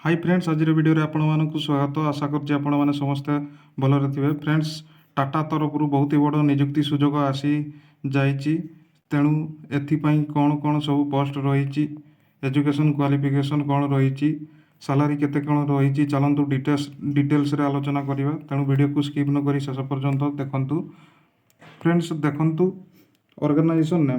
Hi friends आज video आपण मानक स्वागत आशा करछि आपण माने समस्त भलरे थिबे। फ्रेंड्स टाटा तरफरु बहुत ही बड़ नियुक्ति सुजोग आसी जाइछि, तेणु एथिपाई कौन कौन सब पोस्ट रही, एजुकेशन क्वालिफिकेशन कौन रही, सैलरी केते कौन रही, चलतु डिटेल्स रे आलोचना करिवा। तेणु वीडियो को स्किप न करी शेष पर्यंत देखंतु। फ्रेंड्स देखंतु ऑर्गेनाइजेशन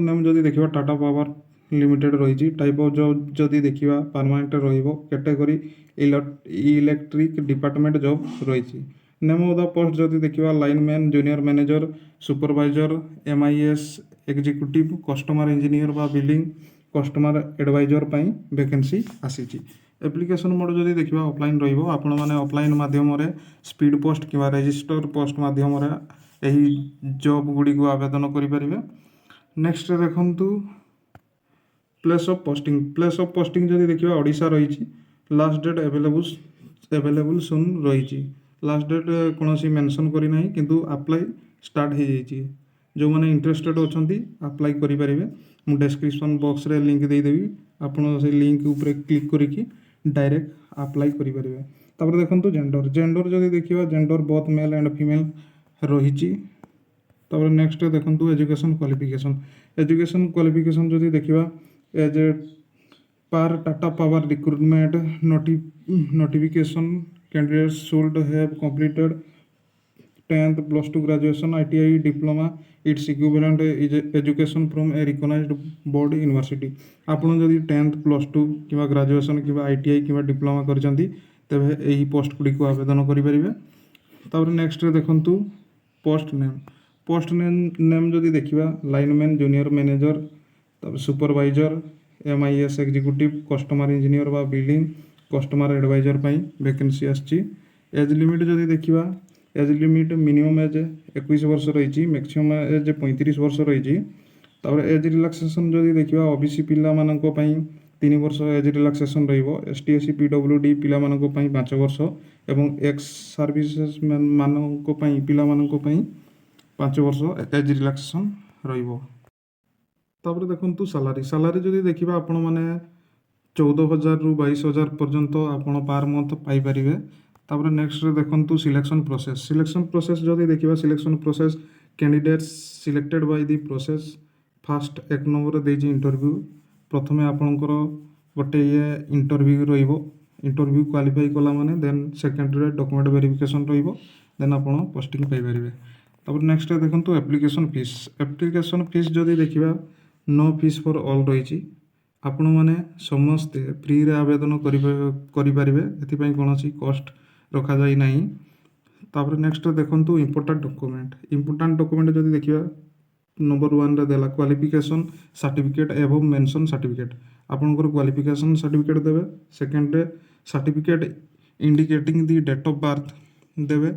नेम जदि देखिबा टाटा पावर लिमिटेड रही। टाइप ऑफ जॉब जदि देखिबा परमानेंट रहिबो। कैटेगरी इलेक्ट्रिक डिपार्टमेंट जॉब रही। नेम ऑफ द पोस्ट जदि देखिबा lineman, junior manager, supervisor, MIS executive, customer engineer बा बिलिंग कस्टमर एडवाइजर पई वैकेंसी आसीची। एप्लिकेशन मोड जदि देखिबा ऑफलाइन रहिबो। आपण माने ऑफलाइन माध्यम रे स्पीड पोस्ट किबा रजिस्टर पोस्ट माध्यम रे एही जॉब गुडी को आवेदन करि परिबे। नेक्स्ट देखंतु प्लेस ऑफ पोस्टिंग जदि देखिबा ओडिशा रही। लास्ट डेट अवेलेबल सुन रही। लास्ट डेट कोनोसी मेंशन करी नाही, किंतु अप्लाई स्टार्ट हो जाइए। जो माने इंटरेस्टेड अछंती अप्लाई करि परिबे। मु डिस्क्रिप्शन बॉक्स रे लिंक दे देबी, आपण से लिंक ऊपर क्लिक करिकि डायरेक्ट अप्लाई करि परिबे। तापर देखंतु जेंडर जदि देखिबा gender both male and female रही। तापर नेक्स्ट देखंतु एजुकेशन क्वालिफिकेशन जदि देखिबा एज ए पर Tata power recruitment notification candidates should have completed 10th plus 2 graduation ITI diploma its equivalent education from a recognized board university। आपण जदि 10th plus 2 किबा graduation किबा ITI किबा डिप्लोमा करचंती तबे एही पोस्ट गुडी को आवेदन करि परिबे। तापर नेक्स्ट देखंतु पोस्ट नेम जदि देखिबा लाइनमैन, जूनियर मैनेजर, तब supervisor, MIS executive, customer engineer बा बिलिंग कस्टमर एडवाइजर पई वैकेंसी आछि। एज लिमिट जदि देखिबा एज लिमिट मिनिमम एज 21 वर्ष रही, मैक्सिमम एज 35 वर्ष रही। तापर एज रिलैक्सेशन जदि देखिबा ओबीसी पिला मानको पई 3 वर्ष एज रिलैक्सेशन रहिबो। एसटी एससी पीडब्ल्यूडी पिला मानको पई 5 वर्ष एवं एक्स सर्विसेज मैन मानको पई पिला मानको पई 5 वर्ष एज रिलैक्सेशन रहिबो। तापर देखंतु सैलरी जदि देखिबा आपण माने 14,000 रु 22,000 पर्यंत आपण पर मंथ पाई परिबे। तापर नेक्स्ट देखंतु सिलेक्शन प्रोसेस जदि देखिबा selection process candidates selected by the process first 1 number देजी इंटरव्यू। प्रथमे आपनकर गोटे ये इंटरव्यू रहिबो। इंटरव्यू क्वालिफाई कला माने देन सेकंड रे डॉक्यूमेंट वेरिफिकेशन रहिबो, देन आपण पोस्टिंग पाई परिबे। तापर नेक्स्ट देखंतु एप्लिकेशन फीस जदि देखिबा नो फीस फॉर ऑल रही। आपण माने समस्ते फ्री रे आवेदन करि परिबे, एथिपई कोनोसी कॉस्ट रखा जाई नाही। तापर नेक्स्ट देखंतु इंपोर्टेंट डॉक्यूमेंट जदि देखिबा नंबर 1 रे देला क्वालिफिकेशन सर्टिफिकेट एवं मेंशन सर्टिफिकेट। आपनकर क्वालिफिकेशन सर्टिफिकेट देबे। सेकंड रे certificate indicating the date of birth देबे।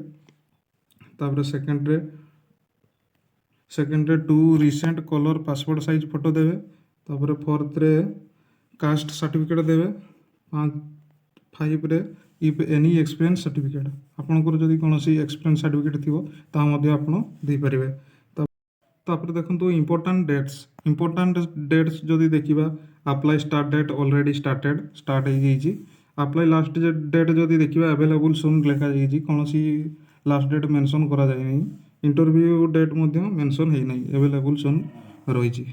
तापर सेकंड रे 2 recent colour passport size photo देबे। तापर फोर्थ रे कास्ट सर्टिफिकेट देबे। 5 रे इफ एनी एक्सपीरियंस सर्टिफिकेट, आपनकर जदि कोनोसी एक्सपीरियंस सर्टिफिकेट थिबो ता मध्ये आपण दे परिबे। तापर देखंतु इंपोर्टेंट डेट्स जदि देखिबा apply start date already start हो जाइछि। अप्लाई लास्ट डेट जदि देखिबा अवेलेबल सून लिखा जाइछि, कोनोसी लास्ट डेट मेंशन करा जाय नै। इंटरव्यू डेट मध्ये मेंशन हे नै, अवेलेबल सून रहिछि।